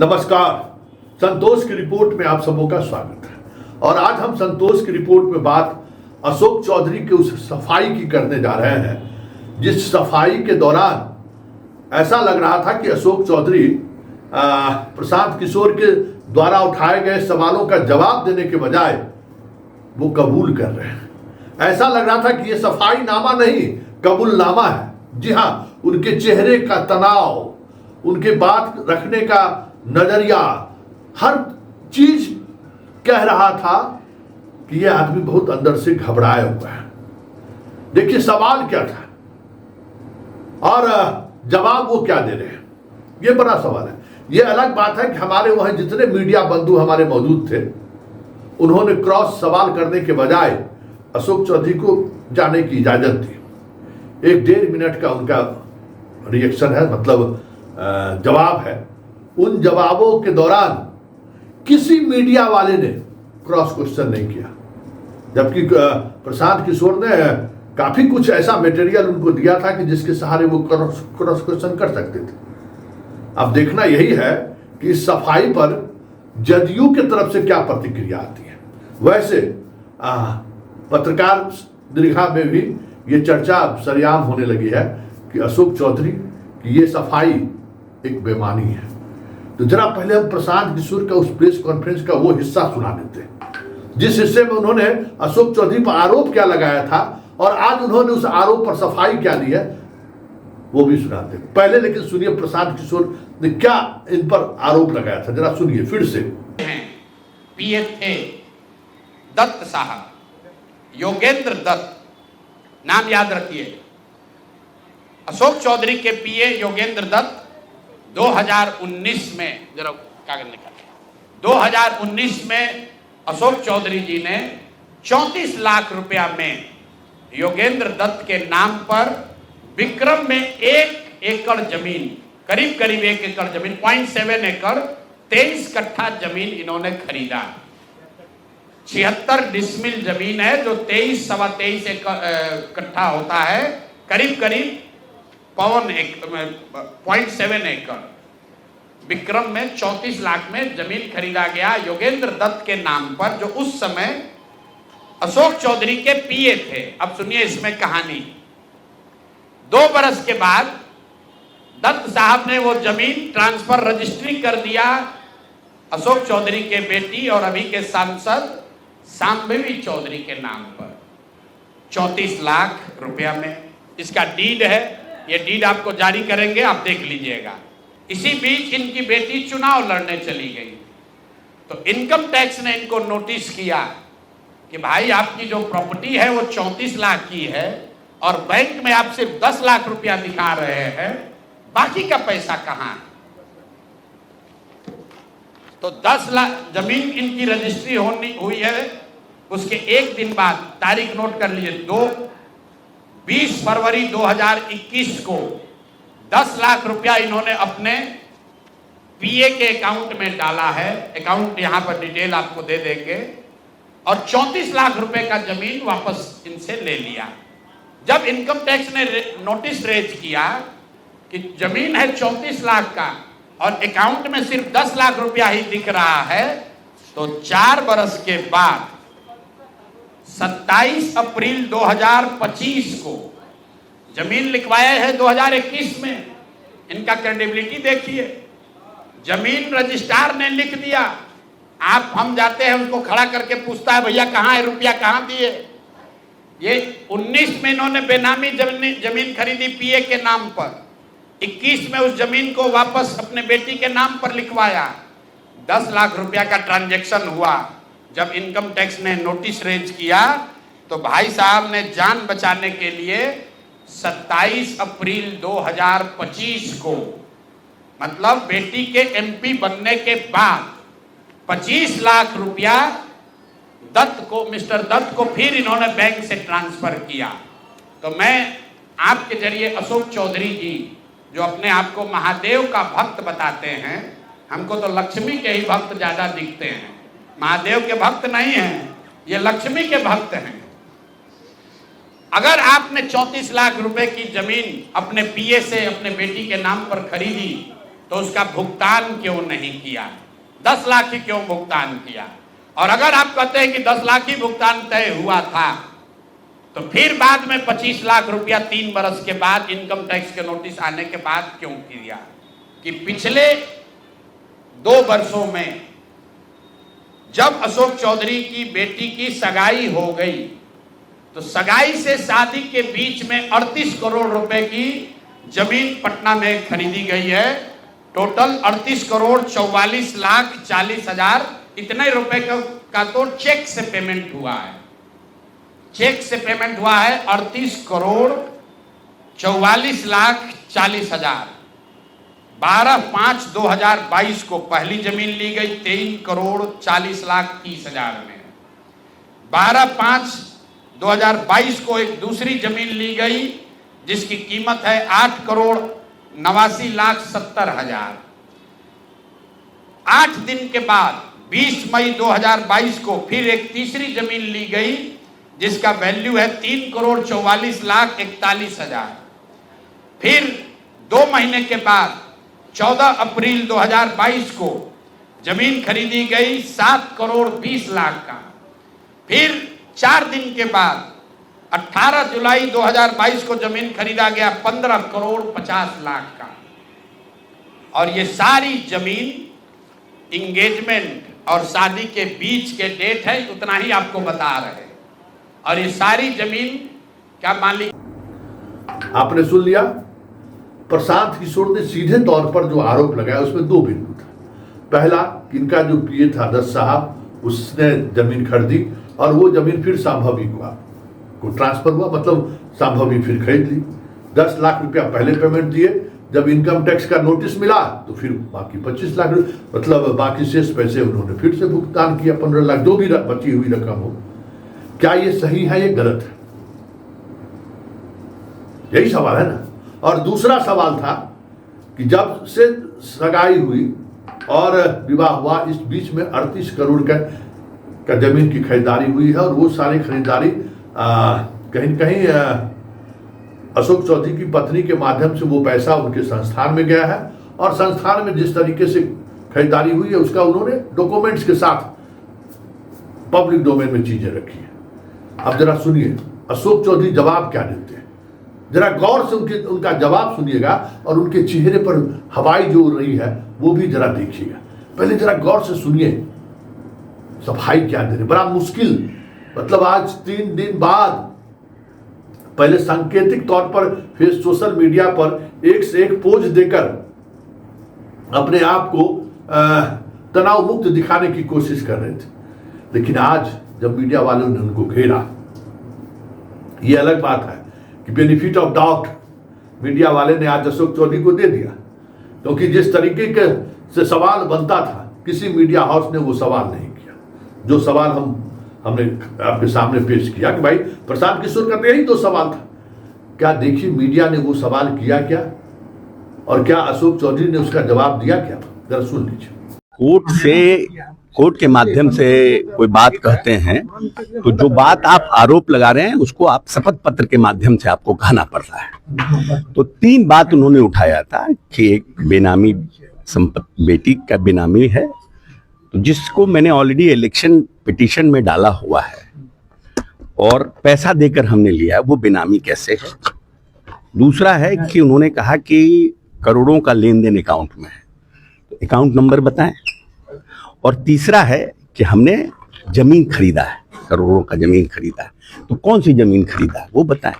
नमस्कार, संतोष की रिपोर्ट में आप सबों का स्वागत है। और आज हम संतोष की रिपोर्ट में बात अशोक चौधरी के उस सफाई की करने जा रहे हैं, जिस सफाई के दौरान ऐसा लग रहा था कि अशोक चौधरी प्रशांत किशोर के द्वारा उठाए गए सवालों का जवाब देने के बजाय वो कबूल कर रहे हैं। ऐसा लग रहा था कि ये सफाई नामा नहीं, कबूलनामा है। जी हाँ, उनके चेहरे का तनाव, उनके बात रखने का नजरिया, हर चीज कह रहा था कि यह आदमी बहुत अंदर से घबराया हुआ है। देखिए सवाल क्या था और जवाब वो क्या दे रहे हैं, यह बड़ा सवाल है। यह अलग बात है कि हमारे वहां जितने मीडिया बंधु हमारे मौजूद थे, उन्होंने क्रॉस सवाल करने के बजाय अशोक चौधरी को जाने की इजाजत दी। 1-1.5 मिनट का उनका रिएक्शन है, मतलब जवाब है। उन जवाबों के दौरान किसी मीडिया वाले ने क्रॉस क्वेश्चन नहीं किया, जबकि प्रशांत किशोर ने काफी कुछ ऐसा मटेरियल उनको दिया था कि जिसके सहारे वो क्रॉस क्वेश्चन कर सकते थे। अब देखना यही है कि इस सफाई पर जदयू की तरफ से क्या प्रतिक्रिया आती है। वैसे पत्रकार दीर्घा में भी ये चर्चा सरेआम होने लगी है कि अशोक चौधरी की ये सफाई एक बेमानी है। तो जरा पहले हम प्रशांत किशोर का उस प्रेस कॉन्फ्रेंस का वो हिस्सा सुना देते हैं, जिस हिस्से में उन्होंने अशोक चौधरी पर आरोप क्या लगाया था और आज उन्होंने उस आरोप पर सफाई क्या दी है, वो भी सुनाते हैं। पहले लेकिन सुनिए प्रशांत किशोर ने क्या इन पर आरोप लगाया था, जरा सुनिए फिर से। पीए थे दत्त साहब, योगेंद्र दत्त, नाम याद रखिए। अशोक चौधरी के पीए योगेंद्र दत्त 2019 में, जरा कागज निकालिए, 2019 में अशोक चौधरी जी ने 34 लाख रुपया में योगेंद्र दत्त के नाम पर विक्रम में 1 एकड़ जमीन, करीब 1 एकड़ जमीन, 0.7 एकड़, 23 कट्ठा जमीन इन्होंने खरीदा। 76 डिसमिल जमीन है, जो 23-23.25 कट्ठा होता है, करीब 0.7 एकड़। विक्रम में 34 लाख में जमीन खरीदा गया योगेंद्र दत्त के नाम पर, जो उस समय अशोक चौधरी के पीए थे। अब सुनिए इसमें कहानी। 2 बरस के बाद दत्त साहब ने वो जमीन ट्रांसफर रजिस्ट्री कर दिया अशोक चौधरी के बेटी और अभी के सांसद सांभवी चौधरी के नाम पर 34 लाख रुपया में। इसका डीड है, ये डीड आपको जारी करेंगे, आप देख लीजिएगा। इसी बीच इनकी बेटी चुनाव लड़ने चली गई, तो इनकम टैक्स ने इनको नोटिस किया कि भाई आपकी जो प्रॉपर्टी है वो 34 लाख की है और बैंक में आप सिर्फ 10 लाख रुपया दिखा रहे हैं, बाकी का पैसा कहां है। तो 10 लाख जमीन इनकी रजिस्ट्री हुई है। उसके 1 दिन बाद, तारीख नोट कर लीजिए, 20 फरवरी 2021 को 10 लाख रुपया इन्होंने अपने पीए के अकाउंट में डाला है। अकाउंट यहां पर डिटेल आपको दे देंगे। और 34 लाख रुपए का जमीन वापस इनसे ले लिया। जब इनकम टैक्स ने नोटिस रेज किया कि जमीन है 34 लाख का और अकाउंट में सिर्फ 10 लाख रुपया ही दिख रहा है, तो 4 बरस के बाद 27 अप्रैल 2025 को जमीन लिखवाया है 2021 में। इनका क्रेडिबिलिटी देखिए। जमीन रजिस्ट्रार ने लिख दिया, हम जाते हैं उसको खड़ा करके पूछता है भैया कहाँ है रुपया, कहाँ दिए। ये 19 में इन्होंने बेनामी जमीन खरीदी पीए के नाम पर, 21 में उस जमीन को वापस अपने बेटी के नाम पर लिखवाया। 10 लाख रुपया का ट्रांजैक्शन हुआ। जब इनकम टैक्स ने नोटिस रेज किया तो भाई साहब ने जान बचाने के लिए 27 अप्रैल 2025 को, मतलब बेटी के एमपी बनने के बाद 25 लाख रुपया दत्त को, मिस्टर दत्त को फिर इन्होंने बैंक से ट्रांसफर किया। तो मैं आपके जरिए अशोक चौधरी जी, जो अपने आप को महादेव का भक्त बताते हैं, हमको तो लक्ष्मी के ही भक्त ज्यादा दिखते हैं, महादेव के भक्त नहीं हैं, ये लक्ष्मी के भक्त हैं। अगर आपने 34 लाख रुपए की जमीन अपने पीए से अपने बेटी के नाम पर खरीदी तो उसका भुगतान क्यों नहीं किया? 10 लाख ही क्यों भुगतान किया? और अगर आप कहते हैं कि 10 लाख ही भुगतान तय हुआ था, तो फिर बाद में 25 लाख रुपया 3 बरस के बाद इनकम टैक्स के नोटिस आने के बाद क्यों किया? कि पिछले 2 वर्षों में जब अशोक चौधरी की बेटी की सगाई हो गई, तो सगाई से शादी के बीच में 38 करोड़ रुपए की जमीन पटना में खरीदी गई है। टोटल 38 करोड़ 44 लाख 40 हजार इतने रुपए का तो चेक से पेमेंट हुआ है। चेक से पेमेंट हुआ है 38 करोड़ 44 लाख 40 हजार। 12/5/2022 को पहली जमीन ली गई 23 करोड़ 40 लाख 30 हजार में। 12/5/2022 को एक दूसरी जमीन ली गई जिसकी कीमत है 8 करोड़ 89 लाख 70 हजार। 8 दिन के बाद 20 मई 2022 को फिर एक तीसरी जमीन ली गई जिसका वैल्यू है 3 करोड़ 44 लाख 41 हजार। फिर 2 महीने के बाद 14 अप्रैल 2022 को जमीन खरीदी गई 7 करोड़ 20 लाख का। फिर 4 दिन के बाद 18 जुलाई 2022 को जमीन खरीदा गया 15 करोड़ 50 लाख का। और ये सारी जमीन इंगेजमेंट और शादी के बीच के डेट है, उतना ही आपको बता रहे हैं। और ये सारी जमीन का मालिक आपने सुन लिया। प्रशांत किशोर ने सीधे तौर पर जो आरोप लगाया उसमें 2 बिंदु था। पहला, इनका जो पीए था दत्त साहब, उसने जमीन खरीदी और वो जमीन फिर संभवी को ट्रांसफर हुआ, मतलब संभवी फिर खरीद ली। 10 लाख रुपया पहले पेमेंट दिए, जब इनकम टैक्स का नोटिस मिला तो फिर बाकी 25 लाख, मतलब बाकी शेष पैसे उन्होंने फिर से भुगतान किया 15 लाख, जो भी बची हुई रकम हो। क्या ये सही है, ये गलत है? यही सवाल है ना। और दूसरा सवाल था कि जब से सगाई हुई और विवाह हुआ, इस बीच में 38 करोड़ का जमीन की खरीदारी हुई है और वो सारी खरीदारी कहीं कहीं अशोक चौधरी की पत्नी के माध्यम से वो पैसा उनके संस्थान में गया है और संस्थान में जिस तरीके से खरीदारी हुई है उसका उन्होंने डॉक्यूमेंट्स के साथ पब्लिक डोमेन में चीजें रखी है। अब जरा सुनिए अशोक चौधरी जवाब क्या देते हैं, जरा गौर से उनका जवाब सुनिएगा और उनके चेहरे पर हवाई जो उड़ रही है वो भी जरा देखिएगा। पहले जरा गौर से सुनिए सफाई क्या दे रहे। बड़ा मुश्किल, मतलब आज 3 दिन बाद पहले सांकेतिक तौर पर सोशल मीडिया पर एक से एक पोज देकर अपने आप को तनाव मुक्त दिखाने की कोशिश कर रहे थे, लेकिन आज जब मीडिया वालों ने उनको घेरा, ये अलग बात है कि बेनिफिट ऑफ डाउट मीडिया वाले ने आज अशोक चौधरी को दे दिया, क्योंकि जिस तरीके के से सवाल बनता था किसी मीडिया हाउस ने वो सवाल नहीं किया। जो सवाल हमने आपके सामने पेश किया कि भाई प्रशांत किशोर का यही 2 सवाल था, क्या देखिए मीडिया ने वो सवाल किया क्या और क्या अशोक चौधरी ने उसका जवाब दिया क्या, जरा सुन लीजिए। कोर्ट के माध्यम से कोई बात कहते हैं तो जो बात आप आरोप लगा रहे हैं उसको आप शपथ पत्र के माध्यम से आपको कहना पड़ रहा है। तो 3 बात उन्होंने उठाया था कि एक बेनामी संपत्ति, बेटी का बेनामी है, तो जिसको मैंने ऑलरेडी इलेक्शन पिटीशन में डाला हुआ है और पैसा देकर हमने लिया है, वो बेनामी कैसे है। दूसरा है कि उन्होंने कहा कि करोड़ों का लेन देन अकाउंट में है, तो अकाउंट नंबर बताएं। और तीसरा है कि हमने जमीन खरीदा है, करोड़ों का जमीन खरीदा है, तो कौन सी जमीन खरीदा है वो बताएं।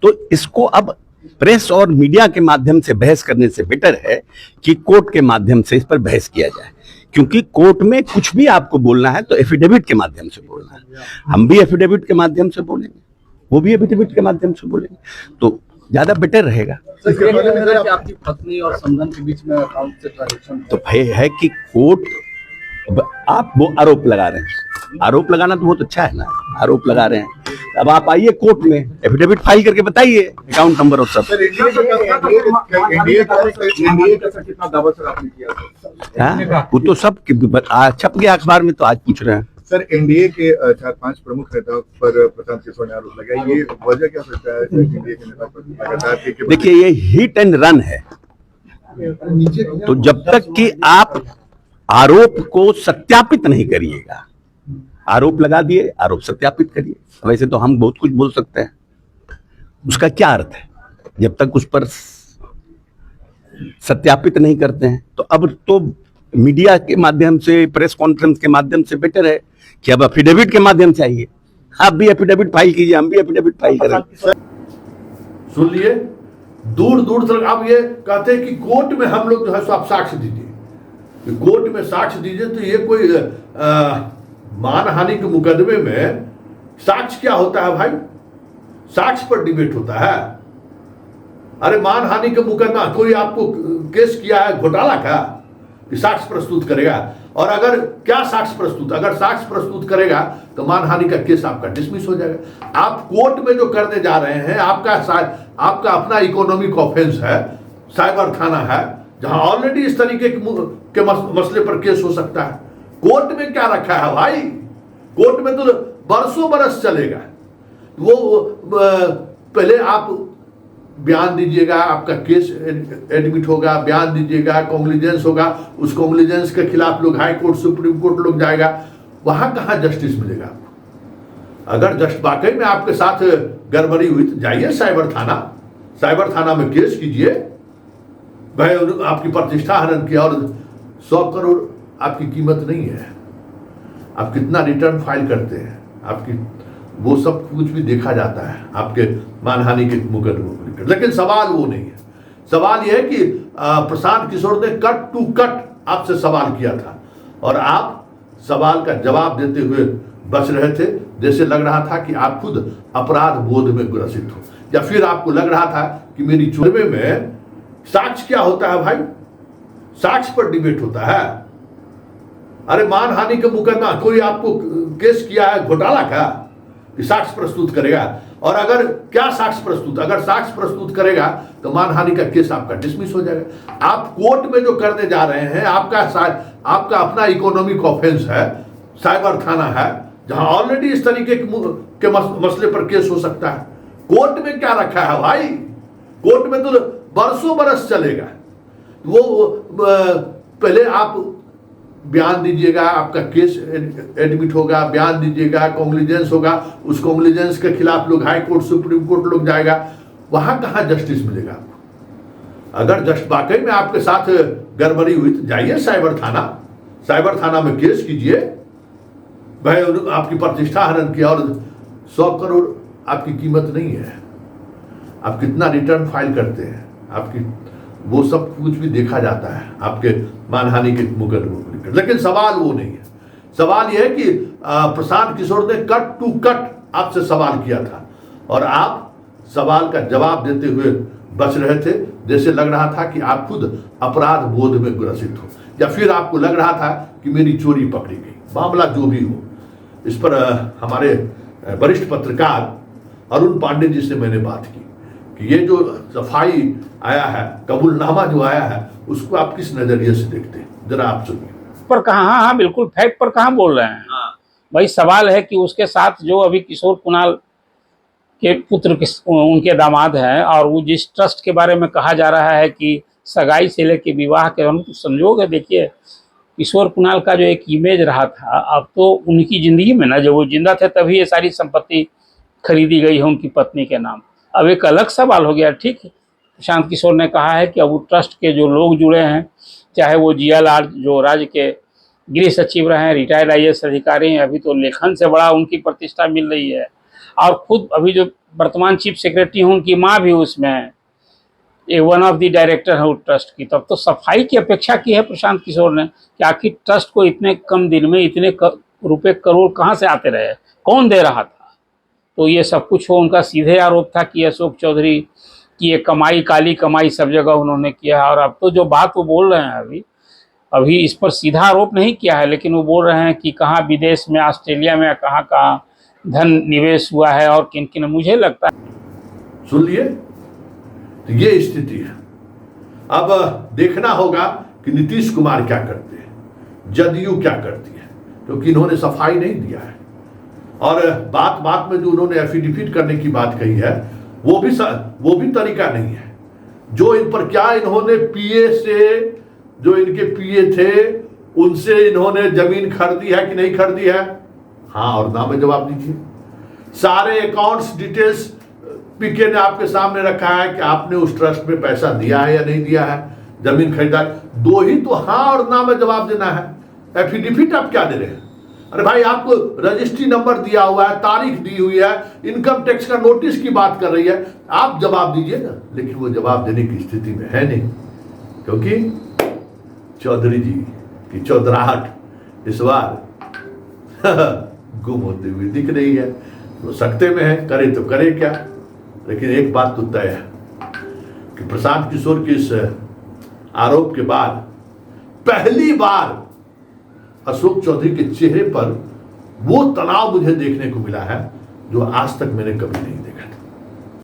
तो इसको अब प्रेस और मीडिया के माध्यम से बहस करने से बेटर है कि कोर्ट के माध्यम से इस पर बहस किया जाए, क्योंकि कोर्ट में कुछ भी आपको बोलना है तो एफिडेविट के माध्यम से बोलना है। हम भी एफिडेविट के माध्यम से बोलेंगे, वो भी एफिडेविट के माध्यम से बोलेंगे, तो ज्यादा बेटर रहेगा। आपकी पत्नी और समधन के बीच में अकाउंट से ट्रांजैक्शन तो भय है कि कोर्ट, आप वो आरोप लगा रहे हैं, आरोप लगाना तो बहुत अच्छा है ना, आरोप लगा रहे हैं, अब आप आइए कोर्ट में एफिडेविट फाइल करके बताइए अकाउंट नंबर और सब। वो तो सब छप गया अखबार में, तो आज पूछ रहे हैं। सर, एनडीए के 4-5 प्रमुख नेताओं पर प्रशांत किशोर ने आरोप लगाया, ये वजह क्या सकता है एनडीए के नेता पर लगातार? देखिए, ये हिट एंड रन है, तो जब तक कि आप आरोप को सत्यापित नहीं करिएगा, आरोप लगा दिए, आरोप सत्यापित करिए। वैसे तो हम बहुत कुछ बोल सकते हैं, उसका क्या अर्थ है जब तक उस पर सत्यापित नहीं करते हैं। तो अब तो मीडिया के माध्यम से, प्रेस कॉन्फ्रेंस के माध्यम से बेटर है कि अब एफिडेविट के माध्यम से आइए। आप भी एफिडेविट फाइल कीजिए, हम भी एफिडेविट फाइल करेंगे। सुन लिए, दूर दूर तक आप ये कहते हैं कि कोर्ट में हम लोग जो है सो आप साक्ष्य दीजिए, कोर्ट में साक्ष्य दीजिए। तो ये कोई मानहानि के मुकदमे में साक्ष्य क्या होता है भाई? साक्ष्य पर डिबेट होता है। अरे मानहानि का मुकदमा, कोई आपको केस किया है घोटाला का, कि साक्ष्य प्रस्तुत करेगा? और अगर क्या साक्ष्य प्रस्तुत, अगर साक्ष्य प्रस्तुत करेगा तो मानहानि का केस आपका डिसमिस हो जाएगा। आप कोर्ट में जो करने जा रहे हैं, आपका अपना इकोनॉमिक ऑफेंस है, साइबर थाना है, जहां ऑलरेडी इस तरीके के मसले पर केस हो सकता है। कोर्ट में क्या रखा है भाई? कोर्ट में तो बरसों बरस चलेगा। वो पहले आप बयान दीजिएगा, आपका केस एडमिट होगा, बयान दीजिएगा, कॉन्ग्लिजेंस होगा, उस कॉन्ग्लिजेंस के खिलाफ लोग हाई कोर्ट, सुप्रीम कोर्ट लोग जाएगा, वहां कहां जस्टिस मिलेगा आपको? अगर जस्ट वाकई में आपके साथ गड़बड़ी हुई तो जाइए साइबर थाना में केस कीजिए। भाई आपकी प्रतिष्ठा हनन किया और 100 करोड़ आपकी कीमत नहीं है, आप कितना रिटर्न फाइल करते हैं, आपकी वो सब कुछ भी देखा जाता है आपके मानहानि के मुकदमों को लेकर। लेकिन सवाल वो नहीं है। सवाल यह है कि प्रशांत किशोर ने कट टू कट आपसे सवाल किया था और आप सवाल का जवाब देते हुए बच रहे थे, जैसे लग रहा था कि आप खुद अपराध बोध में ग्रसित हो, या फिर आपको लग रहा था कि मेरी चुनाव में साक्ष्य क्या होता है भाई? साक्ष्य पर डिबेट होता है। अरे मानहानि का मुकदमा, कोई आपको केस किया है घोटाला का, कि साक्ष्य प्रस्तुत करेगा? और अगर क्या साक्ष्य प्रस्तुत, अगर साक्ष्य प्रस्तुत करेगा तो मानहानि का केस आपका डिसमिस हो जाएगा। आप कोर्ट में जो करने जा रहे हैं, आपका अपना इकोनॉमिक ऑफेंस है, साइबर थाना है, जहां ऑलरेडी इस तरीके के मसले पर केस हो सकता है। कोर्ट में क्या रखा है भाई? कोर्ट में तो बरसों बरस चलेगा। वो पहले आप बयान दीजिएगा, आपका केस एडमिट होगा, बयान दीजिएगा, कॉन्ग्लिजेंस होगा, उस कॉन्ग्लिजेंस के खिलाफ लोग हाई कोर्ट, सुप्रीम कोर्ट लोग जाएगा, वहां कहां जस्टिस मिलेगा आपको? अगर जस्ट वाकई में आपके साथ गड़बड़ी हुई तो जाइए साइबर थाना में केस कीजिए। भाई आपकी प्रतिष्ठा हनन किया और 100 करोड़ आपकी कीमत नहीं है, आप कितना रिटर्न फाइल करते हैं, आपकी वो सब कुछ भी देखा जाता है आपके मानहानि के मुकदमों को लेकर। लेकिन सवाल वो नहीं है। सवाल यह है कि प्रशांत किशोर ने कट टू कट आपसे सवाल किया था और आप सवाल का जवाब देते हुए बच रहे थे, जैसे लग रहा था कि आप खुद अपराध बोध में ग्रसित हो, या फिर आपको लग रहा था कि मेरी चोरी पकड़ी गई। मामला जो भी हो, इस पर हमारे वरिष्ठ पत्रकार अरुण पांडे जी से मैंने बात की कि ये जो सफाई आया है, कबूलनामा जो आया है, उसको आप किस नजरिए से देखते हैं? जरा आप सुनिए। पर कहाँ, हाँ बिल्कुल फैक्ट पर कहाँ बोल रहे हैं। भाई सवाल है कि उसके साथ जो अभी किशोर कुणाल के पुत्र उनके दामाद हैं, और वो जिस ट्रस्ट के बारे में कहा जा रहा है कि सगाई से लेके विवाह के हम संजोग है। देखिए किशोर कुणाल का जो एक इमेज रहा था, अब तो उनकी जिंदगी में ना, जब वो जिंदा थे तभी ये सारी संपत्ति खरीदी गई है उनकी पत्नी के नाम। अब एक अलग सवाल हो गया। ठीक है, प्रशांत किशोर ने कहा है कि अब वो ट्रस्ट के जो लोग जुड़े हैं, चाहे वो जीएलआर जो राज्य के गृह सचिव रहे हैं, रिटायर्ड IAS अधिकारी हैं, अभी तो लेखन से बड़ा उनकी प्रतिष्ठा मिल रही है, और खुद अभी जो वर्तमान चीफ सेक्रेटरी हैं उनकी माँ भी उसमें है, एक वन ऑफ द डायरेक्टर है उस ट्रस्ट की। तब तो सफाई की अपेक्षा की है प्रशांत किशोर ने कि आखिर ट्रस्ट को इतने कम दिन में इतने रुपए करोड़ कहाँ से आते रहे, कौन दे रहा था? तो ये सब कुछ हो, उनका सीधे आरोप था कि अशोक चौधरी की ये कमाई, काली कमाई सब जगह उन्होंने किया है। और अब तो जो बात वो बोल रहे हैं, अभी इस पर सीधा आरोप नहीं किया है, लेकिन वो बोल रहे हैं कि कहाँ विदेश में, ऑस्ट्रेलिया में कहाँ कहाँ धन निवेश हुआ है और किन किन। मुझे लगता है, सुन लिए, तो ये स्थिति है। अब देखना होगा कि नीतीश कुमार क्या करते हैं, जदयू क्या करती है, क्योंकि इन्होंने सफाई नहीं दिया है। और बात बात में जो उन्होंने एफिडेविट करने की बात कही है, वो भी तरीका नहीं है। जो इन पर क्या इन्होंने पीए से, जो इनके पीए थे उनसे इन्होंने जमीन खरीदी है कि नहीं खरीदी है? हाँ और ना में जवाब दीजिए। सारे अकाउंट्स डिटेल्स पीके ने आपके सामने रखा है कि आपने उस ट्रस्ट में पैसा दिया है या नहीं दिया है, जमीन खरीदा। दो ही तो हाँ और ना में जवाब देना है। एफिडेविट आप क्या दे रहे हैं? अरे भाई आपको रजिस्ट्री नंबर दिया हुआ है, तारीख दी हुई है, इनकम टैक्स का नोटिस की बात कर रही है, आप जवाब दीजिए ना। लेकिन वो जवाब देने की स्थिति में है नहीं, क्योंकि चौधरी जी की चौधराहट इस बार गुम होती हुई दिख रही है। वो सकते में है, करे तो करे क्या। लेकिन एक बात तो तय है कि प्रशांत किशोर के इस आरोप के बाद पहली बार अशोक चौधरी के चेहरे पर वो तनाव मुझे देखने को मिला है जो आज तक मैंने कभी नहीं देखा।